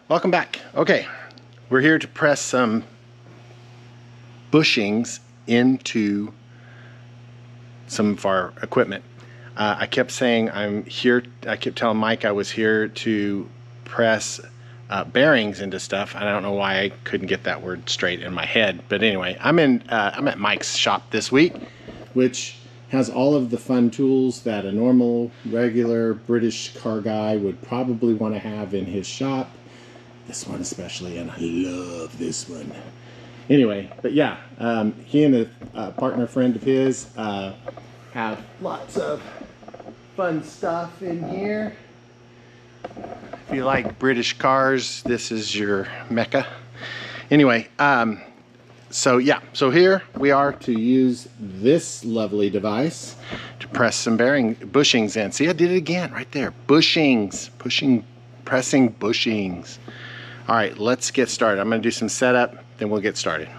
Welcome back. Okay, we're here to press some bushings into some of our equipment. I kept saying I'm here, I kept telling Mike I was here to press bearings into stuff. I don't know why I couldn't get that word straight in my head, but anyway, I'm at Mike's shop this week, which has all of the fun tools that a normal, regular British car guy would probably want to have in his shop. This one especially, and I love this one. Anyway, but yeah, he and a partner friend of his have lots of fun stuff in here. If you like British cars, this is your mecca. Anyway, so here we are to use this lovely device to press some bushings in. See, I did it again right there. Bushings, pressing bushings. All right, let's get started. I'm gonna do some setup, then we'll get started.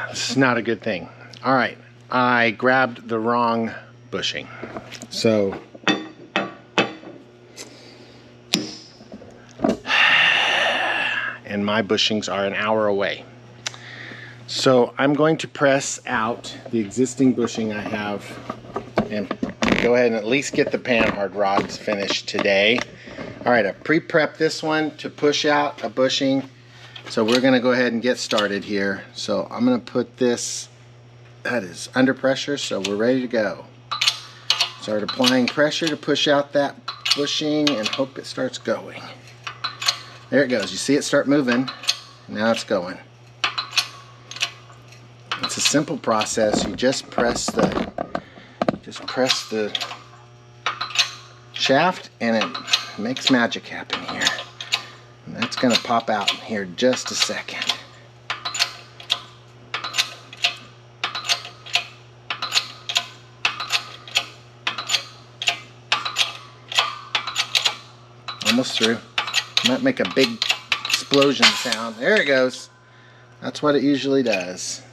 This is not a good thing. All right, I grabbed the wrong bushing. So, and my bushings are an hour away. So I'm going to press out the existing bushing I have and go ahead and at least get the panhard rods finished today. All right, I pre-prepped this one to push out a bushing. So we're gonna go ahead and get started here. So I'm gonna put this, that is under pressure, so we're ready to go. Start applying pressure to push out that bushing and hope it starts going. There it goes, you see it start moving, now it's going. It's a simple process. You just press the shaft and it makes magic happen here. And that's going to pop out here in just a second. Almost through. Might make a big explosion sound. There it goes. That's what it usually does.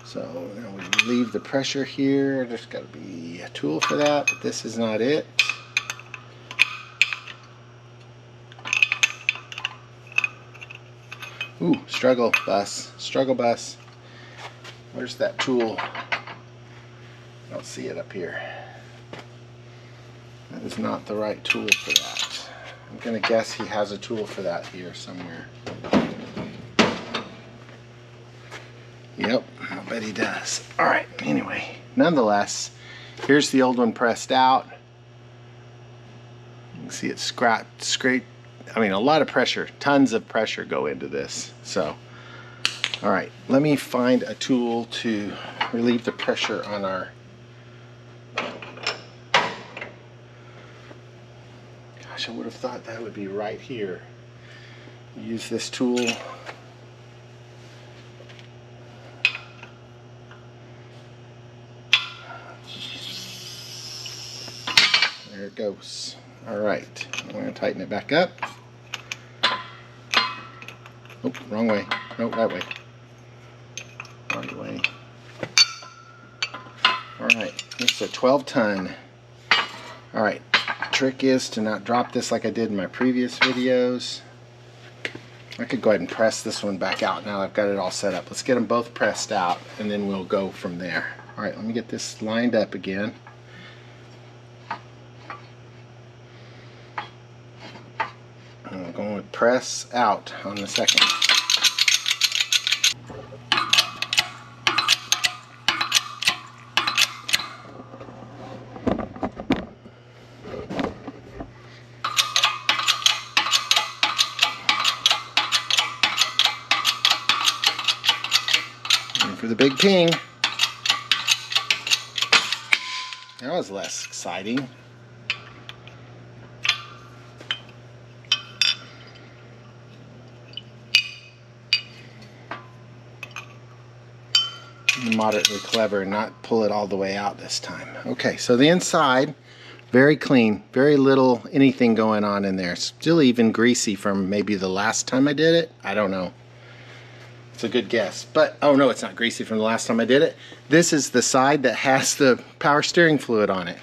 So now we leave the pressure here. There's got to be a tool for that, but this is not it. Ooh, struggle bus. Where's that tool? I don't see it up here. That is not the right tool for that. I'm gonna guess he has a tool for that here somewhere. Yep, I bet he does. All right, anyway, nonetheless, here's the old one pressed out. You can see it scrape. I mean, a lot of pressure, tons of pressure go into this. So, all right, let me find a tool to relieve the pressure on our, gosh, I would have thought that would be right here. Use this tool. There it goes. All right, I'm going to tighten it back up. Oh, wrong way. No, right way. Right way. All right, it's a 12-ton. All right, trick is to not drop this like I did in my previous videos. I could go ahead and press this one back out now I've got it all set up. Let's get them both pressed out and then we'll go from there. All right, let me get this lined up again. I'm going to press out on the second. And for the big ping. That was less exciting. Moderately clever and not pull it all the way out this time. Okay, so the inside, very clean, very little anything going on in there. Still even greasy from maybe the last time I did it. I don't know. It's a good guess. But, oh no, it's not greasy from the last time I did it. This is the side that has the power steering fluid on it.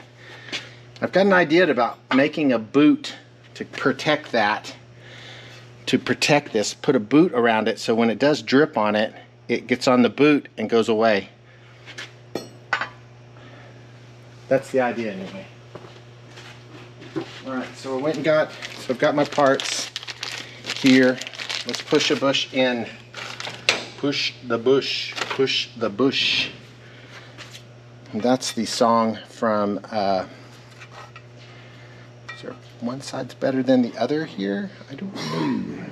I've got an idea about making a boot to protect that. To protect this, put a boot around it so when it does drip on it, it gets on the boot and goes away. That's the idea anyway. Alright, so I've got my parts here. Let's push a bush in. Push the bush, push the bush. And that's the song from, is there one side's better than the other here? I don't know.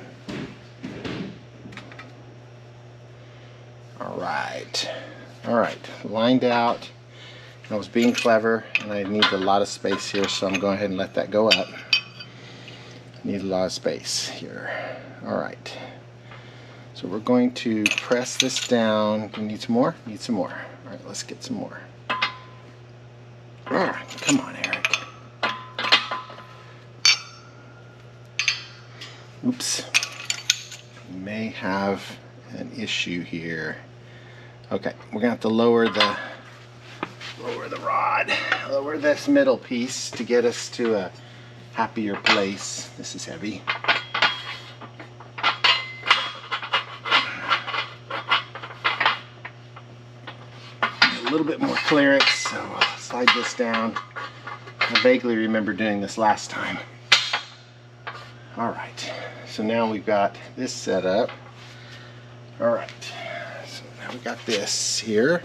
Alright, lined out. I was being clever and I need a lot of space here, so I'm going ahead and let that go up. I need a lot of space here. Alright. So we're going to press this down. Do you need some more? Need some more. Alright, let's get some more. Come on, Eric. Oops. We may have an issue here. Okay, we're gonna have to lower the rod, lower this middle piece to get us to a happier place. This is heavy. A little bit more clearance, so I'll slide this down. I vaguely remember doing this last time. Alright, so now we've got this set up. Alright, so now we got this here.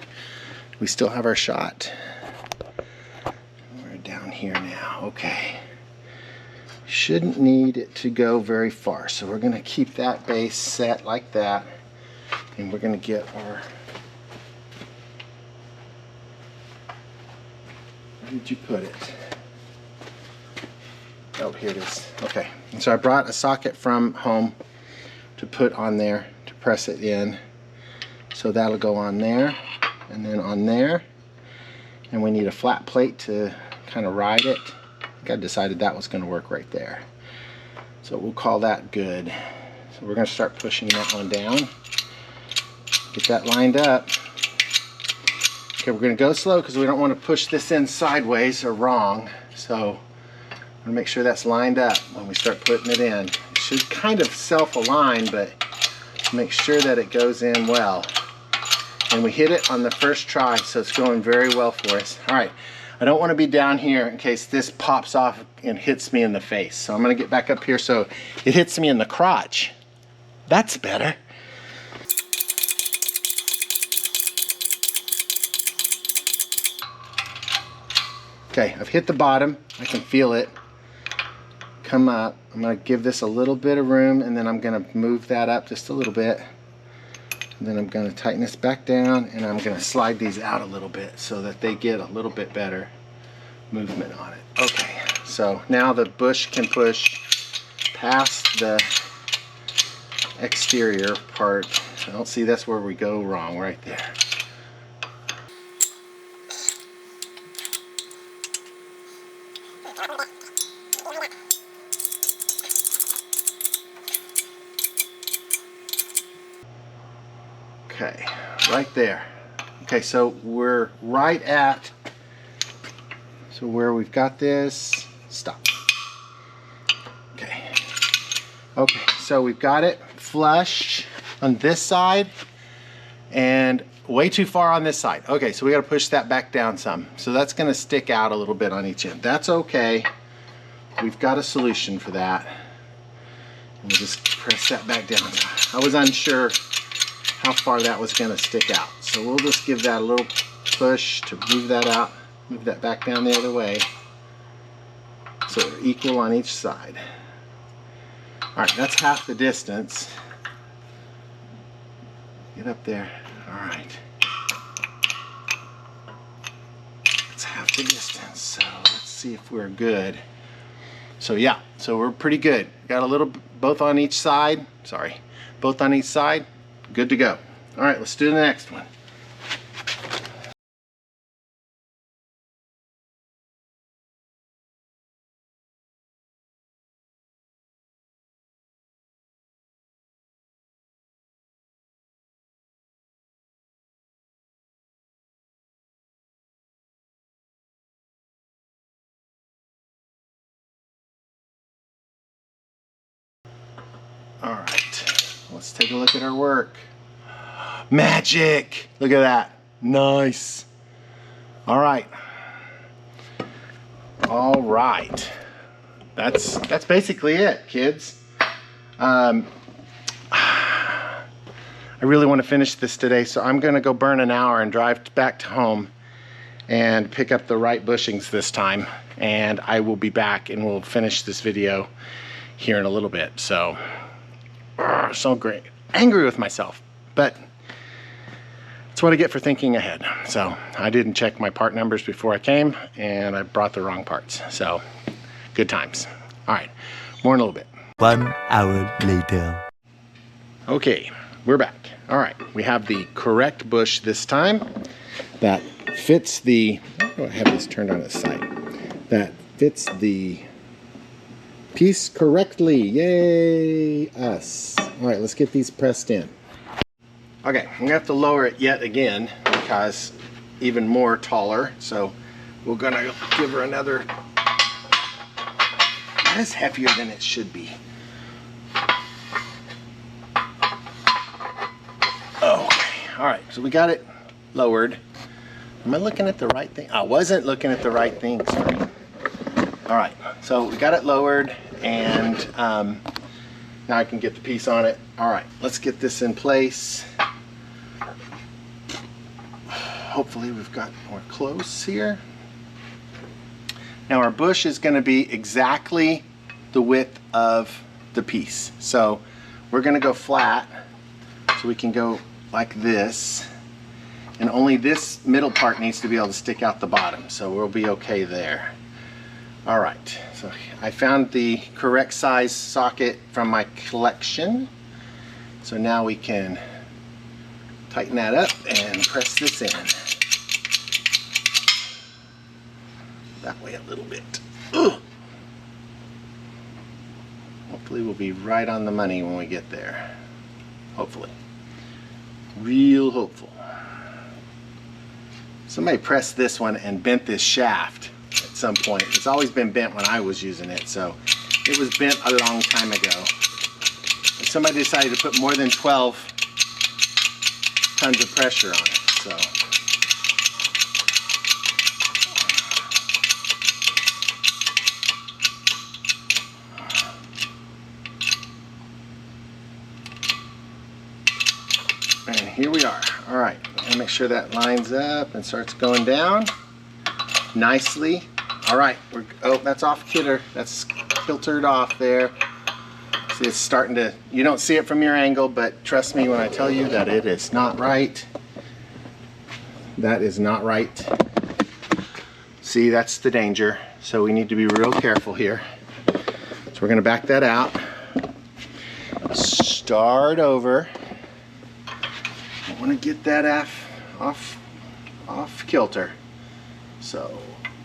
We still have our shot. We're down here now. Okay. Shouldn't need it to go very far, so we're going to keep that base set like that, and we're going to get our... Where did you put it? Oh, here it is. Okay. And so I brought a socket from home to put on there to press it in. So that'll go on there and then on there. And we need a flat plate to kind of ride it. I think I decided that was going to work right there. So we'll call that good. So we're going to start pushing that one down. Get that lined up. Okay, we're going to go slow because we don't want to push this in sideways or wrong. So I'm going to make sure that's lined up when we start putting it in. It should kind of self-align, but make sure that it goes in well. And we hit it on the first try, so it's going very well for us. All right, I don't want to be down here in case this pops off and hits me in the face. So I'm going to get back up here so it hits me in the crotch. That's better. Okay, I've hit the bottom. I can feel it come up. I'm going to give this a little bit of room, and then I'm going to move that up just a little bit. And then I'm going to tighten this back down, and I'm going to slide these out a little bit so that they get a little bit better movement on it. Okay, so now the bush can push past the exterior part. I don't see that's where we go wrong, right there. Okay, right there. Okay, so we're right at, so where we've got this, stop. Okay. Okay, so we've got it flush on this side and way too far on this side. Okay, so we got to push that back down some. So that's going to stick out a little bit on each end. That's okay. We've got a solution for that. And we'll just press that back down. I was unsure how far that was going to stick out. So we'll just give that a little push to move that out, move that back down the other way. So they're equal on each side. Alright, that's half the distance. Get up there. Alright. That's half the distance. So let's see if we're good. So yeah, so we're pretty good. Got a little, both on each side. Sorry, both on each side. Good to go. All right, let's do the next one. All right, let's take a look at our work. Magic! Look at that. Nice. All right. All right. That's basically it, kids. I really want to finish this today, so I'm going to go burn an hour and drive back to home and pick up the right bushings this time. And I will be back and we'll finish this video here in a little bit. So, so great. Angry with myself, but that's what I get for thinking ahead. So I didn't check my part numbers before I came and I brought the wrong parts. So good times. All right, more in a little bit. 1 hour later. Okay, we're back. All right, we have the correct bush this time that fits the, oh, I have this turned on its side, that fits the piece correctly. Yay, us. All right, let's get these pressed in. Okay, I'm gonna have to lower it yet again because even more taller. So we're gonna give her another, that is heavier than it should be. Okay, all right, so we got it lowered. Am I looking at the right thing? I wasn't looking at the right thing, sorry. All right, so we got it lowered and now I can get the piece on it. All right, let's get this in place. Hopefully we've got more close here. Now our bush is going to be exactly the width of the piece. So we're going to go flat so we can go like this. And only this middle part needs to be able to stick out the bottom. So we'll be okay there. All right, so I found the correct size socket from my collection. So now we can tighten that up and press this in. That way a little bit. Ugh. Hopefully we'll be right on the money when we get there. Hopefully. Real hopeful. Somebody pressed this one and bent this shaft at some point. It's always been bent when I was using it, so it was bent a long time ago. And somebody decided to put more than 12 tons of pressure on it, so. And here we are. All right, and make sure that lines up and starts going down nicely. All right, oh, that's off kilter. That's filtered off there. See, it's starting to, you don't see it from your angle, but trust me when I tell you that it is not right. That is not right. See, that's the danger. So we need to be real careful here. So we're gonna back that out. Start over. I want to get that off kilter. So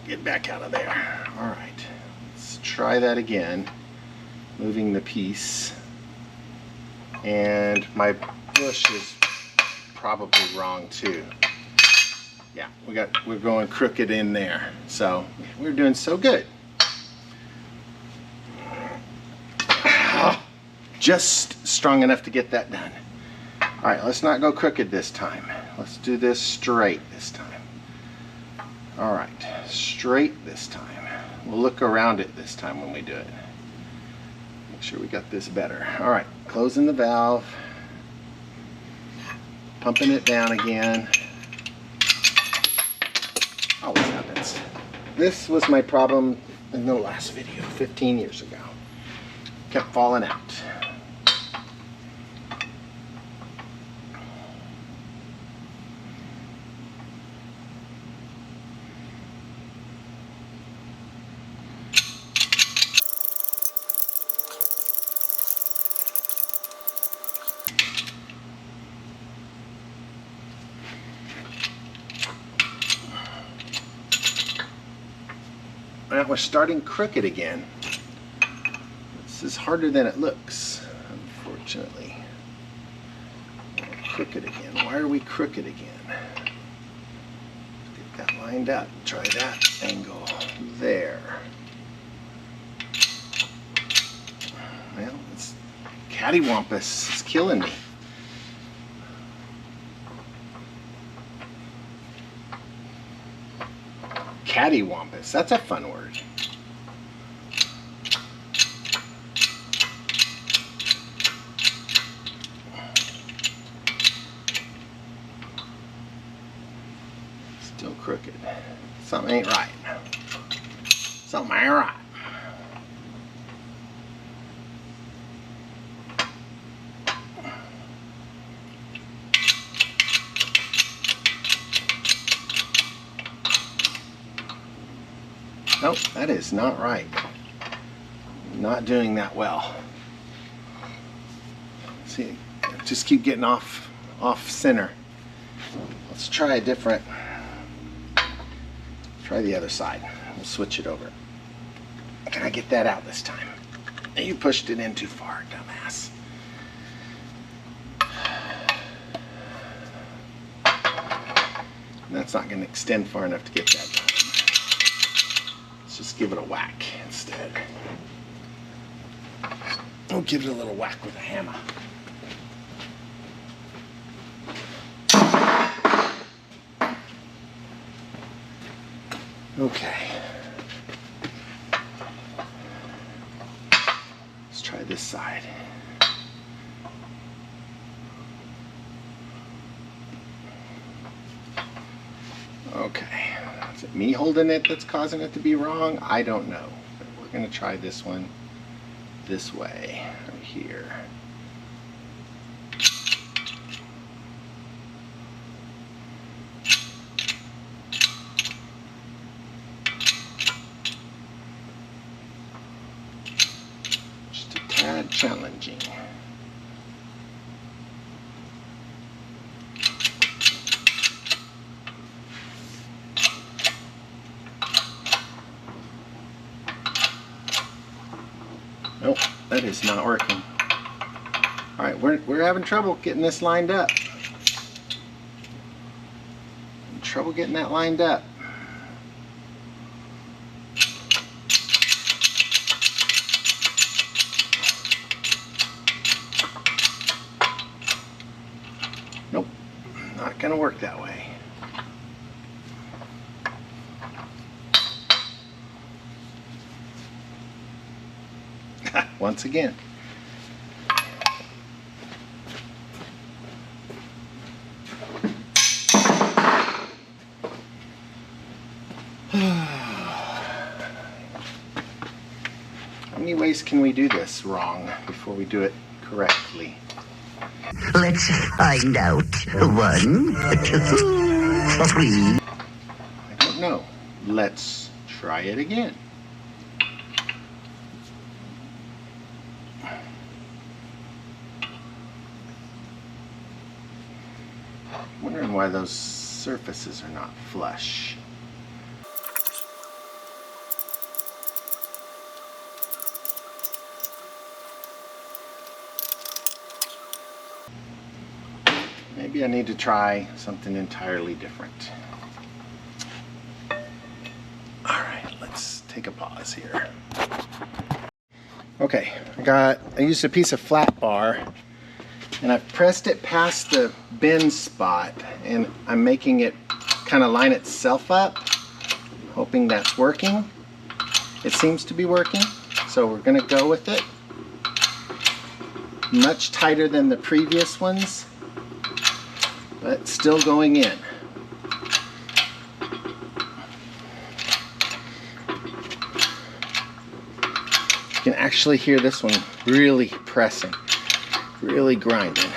get back out of there. All right, let's try that again. Moving the piece. And my bush is probably wrong too. Yeah, we're going crooked in there. So we're doing so good. Just strong enough to get that done. All right, let's not go crooked this time. Let's do this straight this time. All right, straight this time. We'll look around it this time when we do it. Make sure we got this better. All right, closing the valve. Pumping it down again. Always happens. This was my problem in the last video, 15 years ago. Kept falling out. Now we're starting crooked again. This is harder than it looks, unfortunately. We're crooked again. Why are we crooked again? Let's get that lined up. Try that angle there. Well, it's Cattywampus is killing me. Cattywampus, that's a fun word. Still crooked. Something ain't right. Something ain't right. Nope, that is not right. Not doing that well. See, just keep getting off center. Let's try a different. Try the other side. We'll switch it over. Can I get that out this time? You pushed it in too far, dumbass. That's not going to extend far enough to get that done. Let's just give it a whack instead. We'll give it a little whack with a hammer. Okay. Let's try this side. Okay. Is it me holding it that's causing it to be wrong? I don't know. But we're going to try this one this way, right here. Just a tad challenging. Nope, that is not working. All right, we're having trouble getting this lined up. Trouble getting that lined up. Nope, not gonna work that way. Once again. How many ways can we do this wrong before we do it correctly? Let's find out. 1, 2, 3. I don't know. Let's try it again. Wondering why those surfaces are not flush. Maybe I need to try something entirely different. Alright, let's take a pause here. Okay, I used a piece of flat bar and I've pressed it past the bend spot and I'm making it kind of line itself up, hoping that's working. It seems to be working, so we're going to go with it. Much tighter than the previous ones, but still going in. You can actually hear this one really pressing. Really grinding.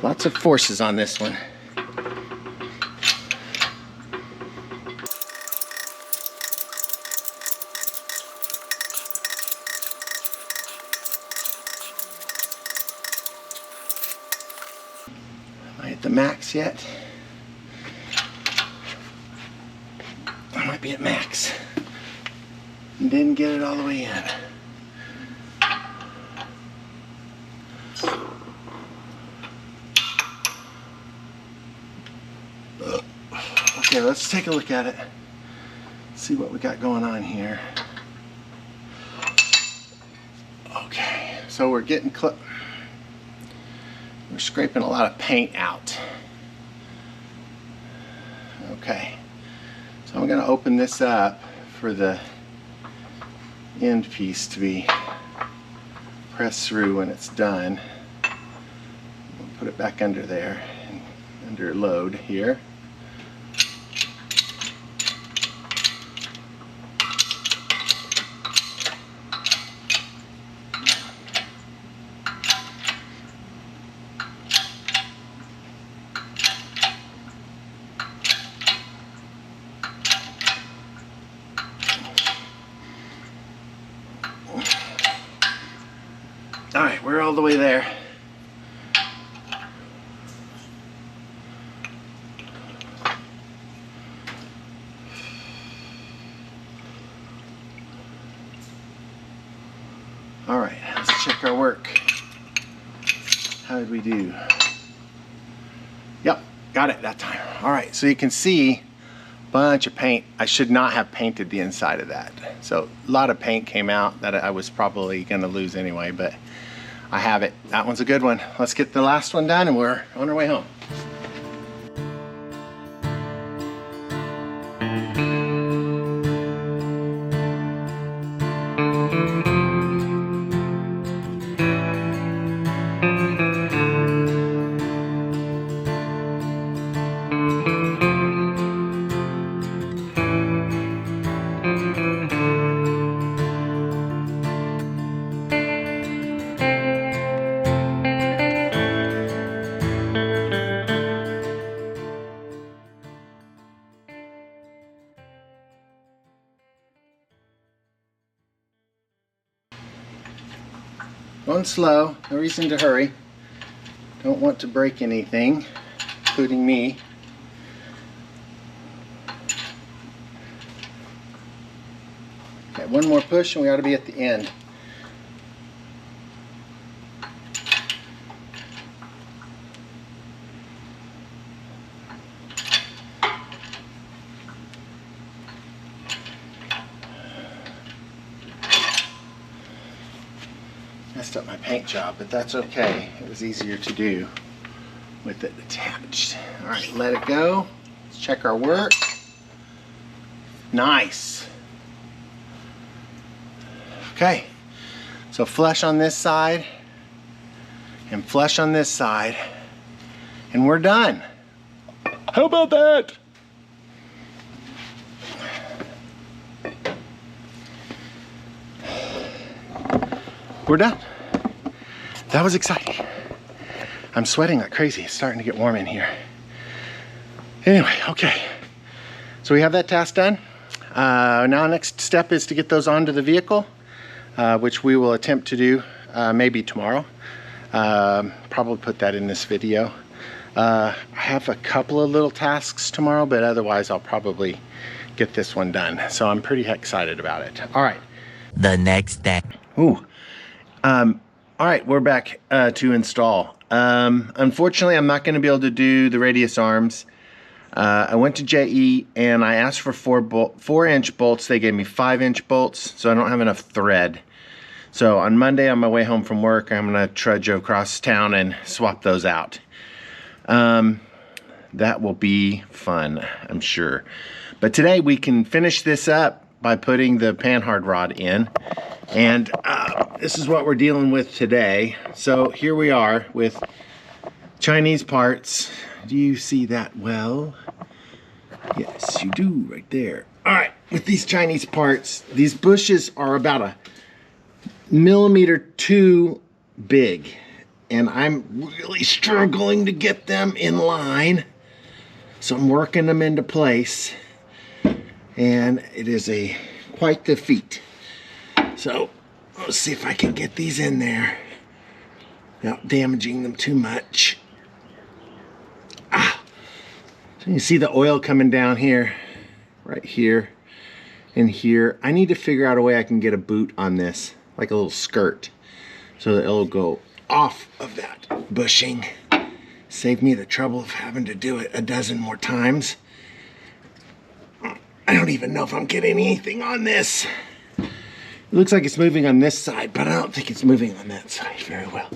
Lots of forces on this one. Am I at the max yet? I might be at max. Didn't get it all the way in. Okay, let's take a look at it. Let's see what we got going on here. Okay, so we're getting we're scraping a lot of paint out. Okay, so I'm going to open this up for the end piece to be pressed through when it's done. We'll put it back under there, under load here. All right, we're all the way there. All right, let's check our work. How did we do? Yep, got it that time. All right, so you can see a bunch of paint. I should not have painted the inside of that. So a lot of paint came out that I was probably gonna lose anyway, but I have it. That one's a good one. Let's get the last one done and we're on our way home. Going slow, no reason to hurry. Don't want to break anything, including me. Okay, one more push and we ought to be at the end. Messed up my paint job, but that's okay. It was easier to do with it attached. All right, let it go. Let's check our work. Nice. Okay, so flush on this side and flush on this side, and we're done. How about that? We're done. That was exciting. I'm sweating like crazy. It's starting to get warm in here. Anyway, okay. So we have that task done. Now next step is to get those onto the vehicle, which we will attempt to do maybe tomorrow. Probably put that in this video. I have a couple of little tasks tomorrow, but otherwise I'll probably get this one done. So I'm pretty excited about it. All right. The next day. Ooh. All right, we're back to install. Unfortunately, I'm not going to be able to do the radius arms. I went to JE and I asked for 4-inch bolts. They gave me 5-inch bolts, so I don't have enough thread. So on Monday on my way home from work, I'm going to trudge across town and swap those out. That will be fun, I'm sure. But today we can finish this up by putting the panhard rod in. And this is what we're dealing with today. So here we are with Chinese parts. Do you see that well? Yes, you do right there. All right, with these Chinese parts, these bushes are about a 1.2 millimeters big. And I'm really struggling to get them in line. So I'm working them into place. And it is quite the feat. So let's see if I can get these in there without damaging them too much. So you see the oil coming down here, right here, and here. I need to figure out a way I can get a boot on this, like a little skirt, so that it'll go off of that bushing. Save me the trouble of having to do it a dozen more times. I don't even know if I'm getting anything on this. It looks like it's moving on this side, but I don't think it's moving on that side very well.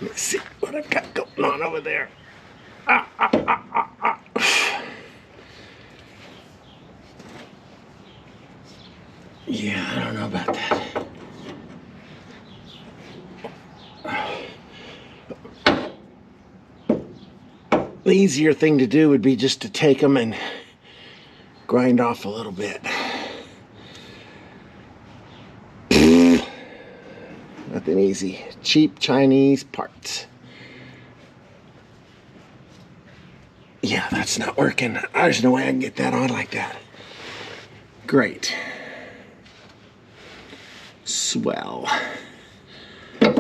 Let's see what I've got going on over there. Yeah, I don't know about that. The easier thing to do would be just to take them and grind off a little bit. Nothing easy. Cheap Chinese parts. Yeah, that's not working. There's no way I can get that on like that. Great. Swell. I'd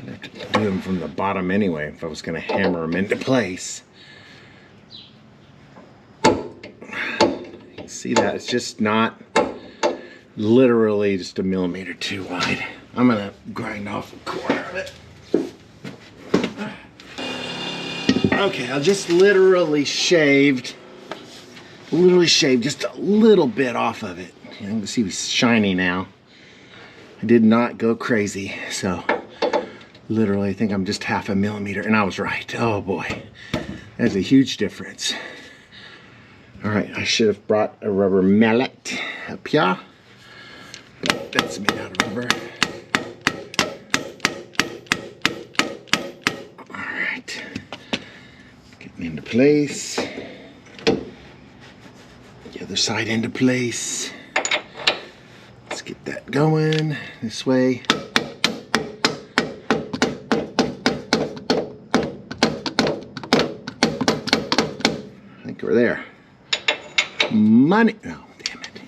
have to do them from the bottom anyway if I was going to hammer them into place. See that? It's just not literally just a millimeter too wide. I'm gonna grind off a corner of it. Okay, I just literally shaved just a little bit off of it. You can see it's shiny now. I did not go crazy, so literally I think I'm just half a millimeter, and I was right. Oh boy, that's a huge difference. All right, I should have brought a rubber mallet up here. But that's made out of rubber. All right, getting into place. The other side into place. Let's get that going this way. I think we're there. Money. Oh, damn it.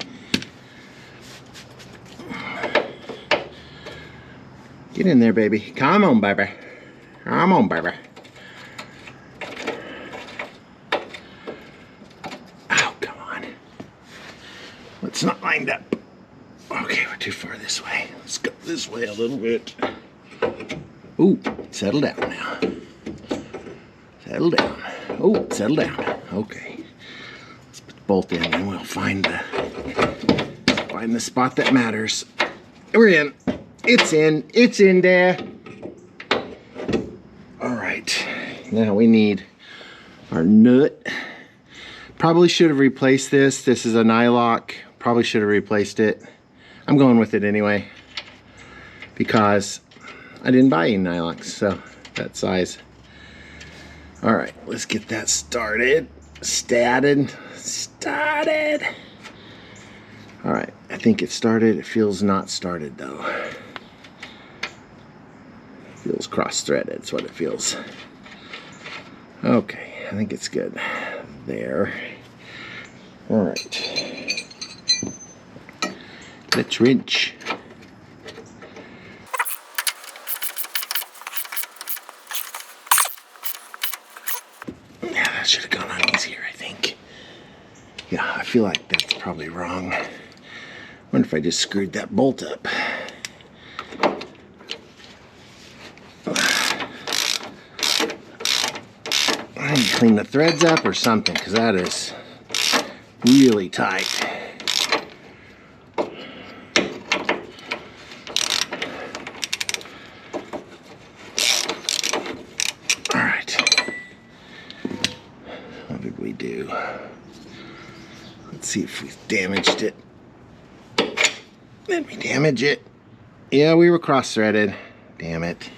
Get in there, baby. Come on, baby. Come on, baby. Oh, come on. It's not lined up. Okay, we're too far this way. Let's go this way a little bit. Ooh, settle down now. Settle down. Oh, settle down. Okay. Bolt in and we'll find the spot that matters. We're in. It's in there. All right, now we need our nut. Probably should have replaced this. This is a nylock. Probably should have replaced it. I'm going with it anyway because I didn't buy any nylocks, so that size. All right, let's get that started. Started. All right, I think it started. It feels not started though. Feels cross-threaded. That's what it feels. Okay, I think it's good. There. All right. Let's wrench. Yeah, that should have gone on easier, I think. Yeah, I feel like that's probably wrong. Wonder if I just screwed that bolt up. I need to clean the threads up or something, because that is really tight. All right. What did we do? Let's see if we damaged it. Did we damage it? Yeah, we were cross-threaded. Damn it.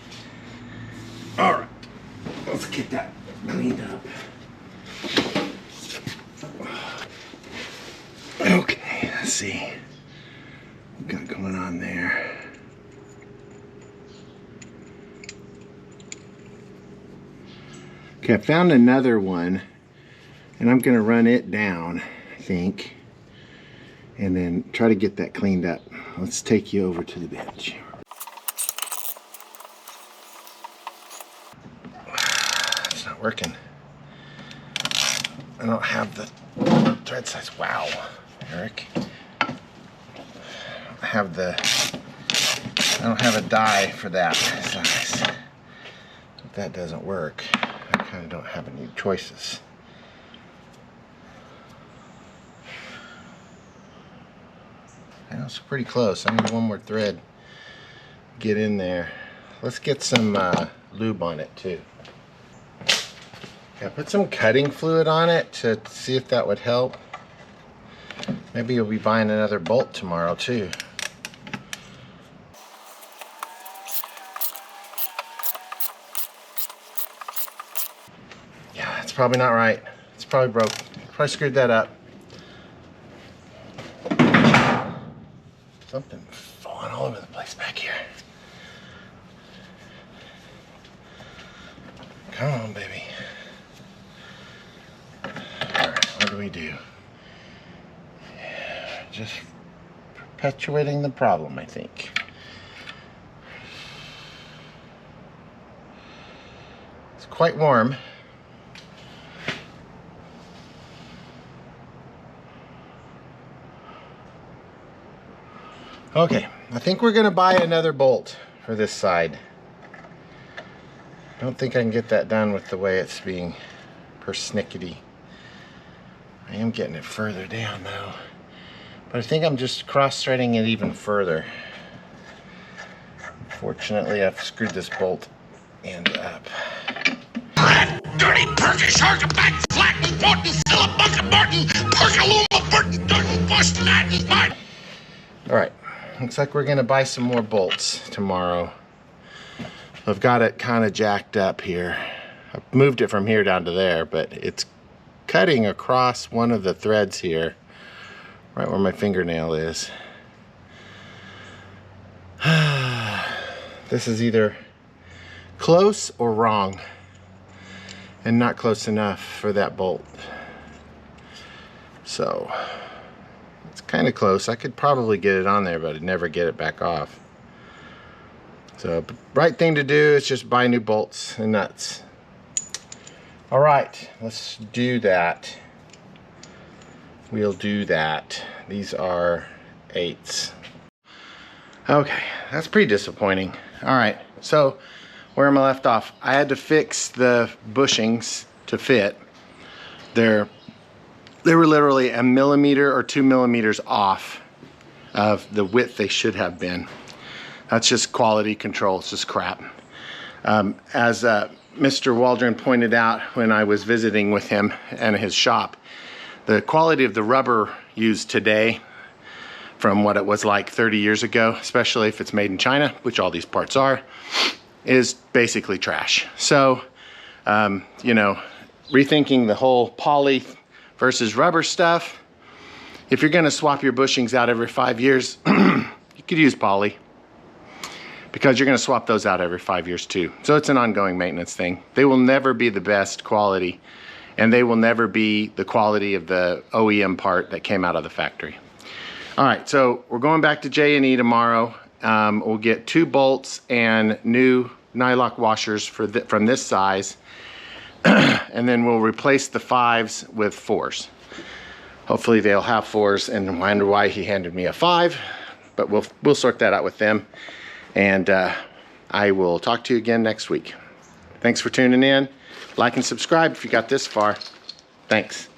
All right. Let's get that cleaned up. Okay, let's see what we got going on there. Okay, I found another one, and I'm gonna run it down, I think, and then try to get that cleaned up. Let's take you over to the bench. It's not working. I don't have the thread size. Wow, Eric. I don't have a die for that size. that doesn't work, I kind of don't have any choices. That's pretty close. I need one more thread. Get in there. Let's get some lube on it too. Yeah, put some cutting fluid on it to see if that would help. Maybe you'll be buying another bolt tomorrow too. Yeah, that's probably not right. It's probably broke. Probably screwed that up. Something falling all over the place back here. Come on, baby. Alright, what do we do? Yeah, just perpetuating the problem, I think. It's quite warm. Okay, I think we're gonna buy another bolt for this side. I don't think I can get that done with the way it's being persnickety. I am getting it further down though. But I think I'm just cross-threading it even further. Unfortunately, I've screwed this bolt end up. Red, dirty, perky, shark, back, flat, important, still a bucket, Martin, Perkaluma, Burton, Dutton, Bush, Latin, Martin. Alright, looks like we're gonna buy some more bolts tomorrow. I've got it kind of jacked up here. I've moved it from here down to there, but it's cutting across one of the threads here, right where my fingernail is. This is either close or wrong, and not close enough for that bolt. So, it's kind of close. I could probably get it on there, but I'd never get it back off. So, right thing to do is just buy new bolts and nuts. All right, let's do that. We'll do that. These are 8s. Okay, that's pretty disappointing. All right, so where am I left off? I had to fix the bushings to fit. They were literally 1 millimeter or 2 millimeters off of the width they should have been. That's just quality control. It's just crap. As Mr. Waldron pointed out when I was visiting with him and his shop, the quality of the rubber used today from what it was like 30 years ago, especially if it's made in China, which all these parts are, is basically trash. So, you know, rethinking the whole poly versus rubber stuff, if you're gonna swap your bushings out every 5 years, you could use poly, because you're going to swap those out every 5 years too. So it's an ongoing maintenance thing. They will never be the best quality, and they will never be the quality of the OEM part that came out of the factory. All right, so we're going back to J&E tomorrow. We'll get 2 bolts and new nylock washers from this size, and then we'll replace the 5s with 4s. Hopefully they'll have 4s, and wonder why he handed me a 5, but we'll sort that out with them. And I will talk to you again next week. Thanks for tuning in. Like and subscribe if you got this far. Thanks.